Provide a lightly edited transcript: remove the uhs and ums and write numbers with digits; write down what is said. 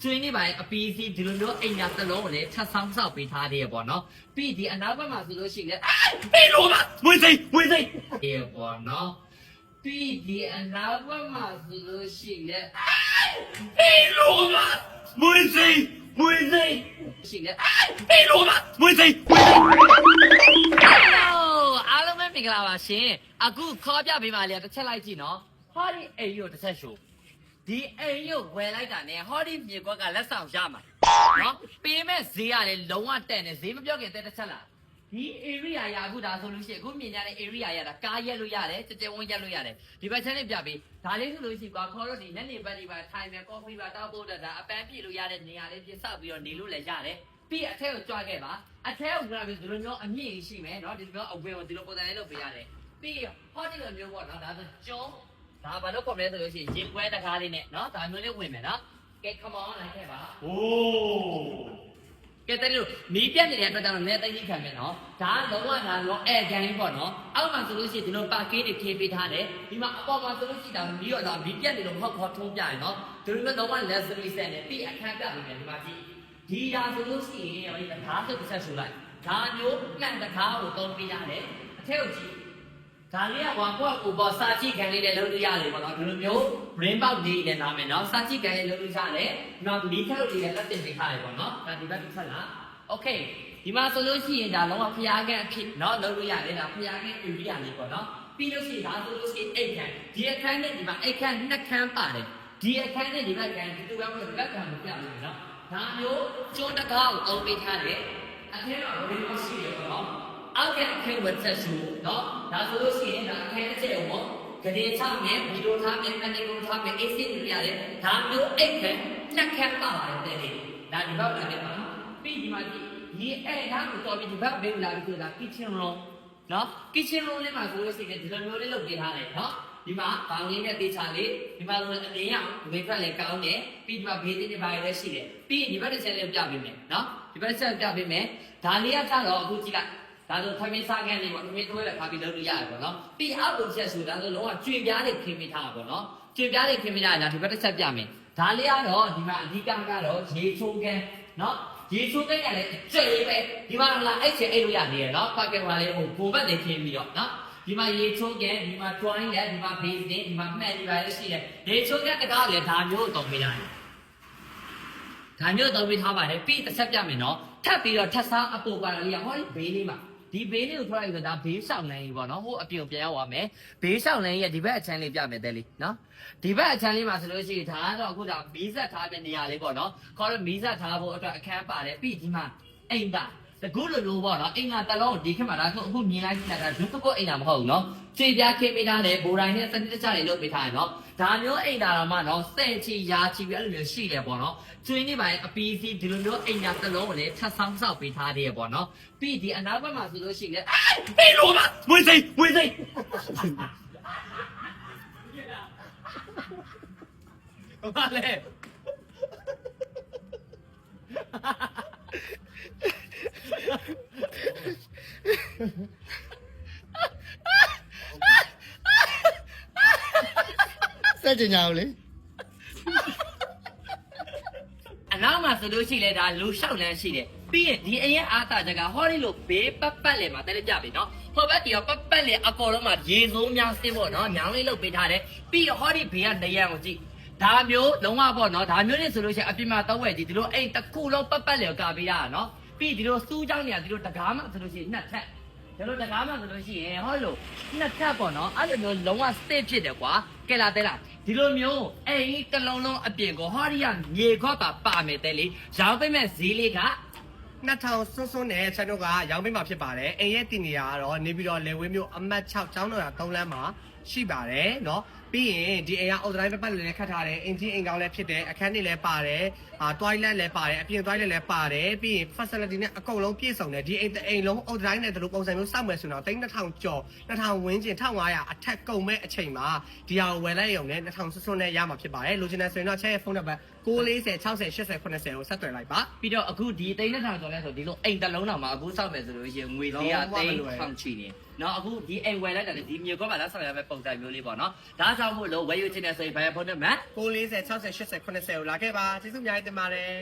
ကျွင်းနေပါရင်အပီးစီဒီလိုမျိုးအိမ်ညာတစ်လုံးကိုလည်းချက်ဆောင်ဆောက်ပေးထားတယ်ပေါ့နော်ပြီးဒီအနောက်ဘက်မှာဆိုလို့ရှိရင်ပြီးလို့ပါမွေးစိရေပေါ့နော်ပြီးဒီအနောက်ဘက်မှာဆိုလို့ရှိရင်ပြီးလို့ပါမွေးစိရှိတယ်ပြီးလို့ပါမွေးစိအားလုံးပဲမင်္ဂလာပါရှင်အခုခေါ်ပြပေးပါလေတစ်ချက်လိုက်ကြည့်နော်ဟောဒီအိမ်ကိုတစ်ချက်ရှို့ဒီအိမ်ကိုဝယ်လိုက်တာနဲ့ဟောဒီမြေကွက်ကလက်ဆောင်ရမှာနော်ပေးမဲ့ဈေးကလည်းလုံးဝတက်နေဈေးမပြောခင်တစ်ချက်လားဒီ area ရအခုဒါဆိုလို့ရှိရင်အခုမြင်ရတဲ့ area ရတာကားရက်လို့ရတယ်ကြကြဝန်းရက်လို့ရတယ်ဒီဘက် channel ပြပေးဒါလေးဆိုလို့ရှိရင်ကွာခေါ်တော့ဒီညနေပတ်ဒီပါထိုင်မယ် coffee ပါတောက်ဖို့ဒါအပန်းပြည့်လို့ရတဲ့နေရာလေးပြဆောက်ပြီးတော့နေလို့လည်းရတယ်ပြီးအထက်ကိုကြွားခဲ့ပါအထက်ကိုကြွားပြီးဒီလိုမျိုးအမြင့်ရှိမယ်နော်ဒီလိုမျိုးအဝယ်ကိုဒီလိုပုံစံလေးလုပ်ပေးရတယ်ပြီးဟောဒီလိုမျိုးပေါ့နော်ဒါဆိုကျုံးဒါဘာလို့ပုံလဲဆိုလို့ရှိရင်ရေပွဲတကားလေးနဲ့နော်ဒါမျိုးလေးဝင်မယ်နော်ကဲ come on လိုက်ခဲ့ပါโอ้ကဲတဲ့လို့မီးပြတ်နေတဲ့အတွက်ကြောင့်လည်းသိသိခံမယ်နော်ဒါလုံးဝအဲကန်လေးပေါ့နော်အောက်မှာဆိုလို့ရှိရင်ဒီလိုပါကင်းတွေခေးပေးထားတယ်ဒီမှာအပေါ်မှာဆိုလို့ရှိရင်မီးတော့မီးပြတ်နေလို့မဟုတ်ခေါ်ထုံးပြရနော်ဒီလိုမျိုးလုံးဝ luxury set နဲ့ပြီးအခန်းပြပေးမယ်ဒီမှာကြည့်ဒီဒါဆိုလို့ရှိရင်ဒီတကားဆိုတစ်ဆက်ဆိုလိုက်ဒါမျိုးမှန်တကားကိုသုံးပေးရတယ်အထက်ကိုကြည့်ဒါလေးကကွာကိုပေါ်စာကြည့်ခံလေးနဲ့လုပ်လို့ရတယ်ပေါ့နော်ဒီလိုမျိုး brain box လေးနဲ့နားမယ်နော်စာကြည့်ခံလေးလုပ်လို့ရတယ်နောက်မီးခက်လေးနဲ့လက်တင်ပေးထားတယ်ပေါ့နော်ဒါဒီဘက်တစ်ဆက်လား okay ဒီမှာဆိုလို့ရှိရင်ဒါလုံးဝဖျားကန်အဖြစ်နော်လုပ်လို့ရတယ်ဒါဖျားကန်ပြပြရလေးပေါ့နော်ပြီးလို့ရှိရင်ဒါဆိုလို့ရှိရင်အိတ်ခန်းဒီအခန်းနဲ့ဒီမှာအိတ်ခန်းနှစ်ခန်းပါတယ်ဒီအခန်းနဲ့ဒီဘက်ခန်းဒီလိုပဲဒီဘက်ခန်းမပြလို့နော်ဒါမျိုးကျွန်းတကားကိုသုံးပေးထားတယ်အထက်တော့ဘယ်လိုရှိရပေါ့နော်အောက်ကအခန်းဝတ်ချက်စုနော်ဒါဆိုလို့ရှိရင်ဒါအခန်းတစ်ချက်ပေါ့ကလေးချမယ်ဗီဒီယိုထားမယ်အန်တီကိုထားမယ်အေးစစ်နေရတယ်ဒါမျိုးအိတ်ခန်းနှစ်ခန်းပါပါတယ်တဲ့ဒါဒီဘက်လာတယ်ပါပြီးဒီမှာဒီအဲ့ဒါကိုတော်ပြီးဒီဘက်ဘေးလာပြီးဆိုတာ kitchen room နော် kitchen room လေးမှာဆိုလို့ရှိရင်ဒီလိုမျိုးလေးလုပ်ပေးထားတယ်နော်ဒီမှာဘောင်လေးနဲ့တေးချလေးဒီမှာဆိုအနေရဝေဖက်လည်းကောင်းတယ်ပြီးဒီမှာဘေးလေးတွေပါလည်းရှိတယ်ပြီးဒီဘက်တစ်ချက်လေးပြပေးမယ်နော်ဒီဘက်တစ်ချက်ပြပေးမယ်ဒါလေးကကြတော့အခုကြည့်လိုက်ဒါဆိုခမင်းစားခန်းလေးပေါ့ခမင်းတွဲလည်းခါပြီးလုပ်လို့ရတယ်ပေါ့နော်ပြီးအောက်ကိုချက်ဆိုဒါဆိုလုံးဝကျွေပြားလေးခင်းမိထားတာပေါ့နော်ကျွေပြားလေးခင်းမိထားတာဒီဘက်တစ်ချက်ပြမယ်ဒါလေးကတော့ဒီမှာအဓိကကတော့ရေချိုးခန်းနော်ရေချိုးခန်းကလည်းကျွေပဲဒီမှာလာအဲ့ချင်အဲ့လိုရနေရနော်ဖက်ကင်မရာလေးဟိုဘိုးဘက်တွေခင်းပြီးတော့နော်ဒီမှာရေချိုးခန်းဒီမှာ drawing လည်းဒီမှာ base နဲ့ဒီမှာမှတ်ဒီပါလည်းရှိတယ်ရေချိုးခန်းတကားလည်းဒါမျိုးအသုံးပေးရတယ်ဒါမျိုးသုံးပေးထားပါတယ်ပြီးတစ်ချက်ပြမယ်နော်ထပ်ပြီးတော့ထပ်စားအပေါ်ပါလေးကဟောဒီဘေးလေးမှာဒီဘေးလေးကိုထွက်လိုက်ဆိုဒါဘေးဆောင်လန်းကြီးပေါ့နော်ဟိုအပြင်ပြန်ရောက်သွားမယ်ဘေးဆောင်လန်းကြီးရဲ့ဒီဘက်အချမ်းလေးပြမယ်တဲ့လေးနော်ဒီဘက်အချမ်းလေးမှာဆိုလို့ရှိရင်ဒါကတော့အခုဒါမီးဆက်ထားတဲ့နေရာလေးပေါ့နော်ခေါ်တော့မီးဆက်ထားဖို့အတွက်အခန်းပါတယ်ပြီးဒီမှာအိမ်သားတကူလိုလိုပေါ့နော်အိမ်ကတလုံးဒီခေတ်မှာဒါဆိုအခုမြင်လိုက်ကြတာဒုက္ခကိုအိမ်သာမဟုတ်ဘူးနော်ခြေပြားခင်းပေးထားတယ်ဘိုးတိုင်းနဲ့စနစ်တကျတွေလုပ်ပေးထားတယ်နော်ဒါမျိုးအိမ်သာတော့မှနော်စဲ့ချီရာချီပြီးအဲ့လိုမျိုးရှိတယ်ပေါ့နော်ကျွင်းနေပါရင်အပီးစီဒီလိုမျိုးအိမ်သာတလုံးကိုလည်းထပ်ဆောင်ဆောက်ပေးထားတယ်ပေါ့နော်ပြီးဒီအနောက်ဘက်မှာဆိုလို့ရှိရင်ပြီးလို့ပါမွေးစိဘာလဲစက်ကြညာဦးလေအနောက်မှာဆိုလို့ရှိရင်ဒါလူလျှောက်လန်းရှိတယ်ပြီးရင်ဒီအရင်အားသာချက်ကဟောဒီလိုဘေးပတ်လေမှာတဲကြပြီနော်ဟိုဘက်တီရောပတ်လေအကောလုံးမှာရေစိုးများစင်းပေါ့နော်ညောင်းလေးလုပ်ပေးထားတယ်ပြီးတော့ဟောဒီဘေးကနေရံကိုကြည့်ဒါမျိုးလုံးဝပေါ့နော်ဒါမျိုးနဲ့ဆိုလို့ရှိရင်အပြင်မှာတော့ဝဲကြည့်ဒီလိုအိမ်တစ်ခုလုံးပတ်လေကိုကာပေးရတာနော်ပြီးဒီလိုစူးကြောင်းနေရဒီလိုတကားမှဆိုလို့ရှိရင်နှစ်ထပ်ဒီလိုတကားမှဆိုလို့ရှိရင်ဟောလို့နှစ်ထပ်ပေါ့နော်အဲ့လိုမျိုးလုံးဝ state ဖြစ်တယ်ကွာကဲလာတဲလားဒီလိုမျိုးအိမ်တစ်လုံးလုံးအပြင်ကိုဟောဒီကမြေခေါက်ပါမယ်တဲ့လေရောင်းပေးမဲ့ဈေးလေးက2000စွန်းစွန်းနဲ့ဆက်တော့ကရောင်းပေးမှာဖြစ်ပါတယ်အိမ်ရဲ့တင်နေရကတော့နေပြီးတော့လေဝင်းမျိုးအမတ်6ကျောင်းတော်3လမ်းမှာရှိပါတယ်เนาะပြီးရင်ဒီအိမ်ကအော်ဒရိုင်းပတ်လည်းခတ်ထားတယ်အင်ဂျင်အိမ်ကောင်းလည်းဖြစ်တယ်အခန်းတွေလည်းပါတယ်toilet လည်းပါတယ်အပြင် toilet လည်းပါတယ်ပြီးရင် facility နဲ့အကုန်လုံးပြည့်စုံတယ်ဒီအိမ်လုံးအော်ဒရိုင်းနဲ့ဒီလိုပုံစံမျိုးစောက်မယ်ဆိုတော့3000ကျော်2000ဝန်းကျင်1500အထက်ကုန်မဲ့အချိန်မှာဒီဟာကိုဝယ်လိုက်ရုံနဲ့2000စွန်းစွန်းနဲ့ရမှာဖြစ်ပါတယ်လိုချင်တယ်ဆိုရင်တော့ချက်ရဲ့ဖုန်းနံပါတ် 940 60 80 90ကိုဆက်သွယ်လိုက်ပါ ပြီးတော့အခုဒီတိန်းနဲ့ထောင်ကျော်လဲဆိုဒီလိုအိမ်တစ်လုံးတောင်မှအခုစောက်မယ်ဆိုလို့ရှိရင်ငွေသေးရတိန်းထောင်ချီနေနော်အခုဒီအိမ်ဝယ်လိုက်တာလေဒီမြေကွက်မှာလက်ဆောင်ရမယ့်ပုံစံမျိုးလေးပေါ့နော်ဒါကြောင့်မို့လို့ဝယ်ယူချင်တဲ့ဆိုရင်ဘယ်ဖုန်းနံပါတ် 940 60 80 90ကိုလာခဲ့ပါကျေးဇူးအများကြီးတင်ပါတယ်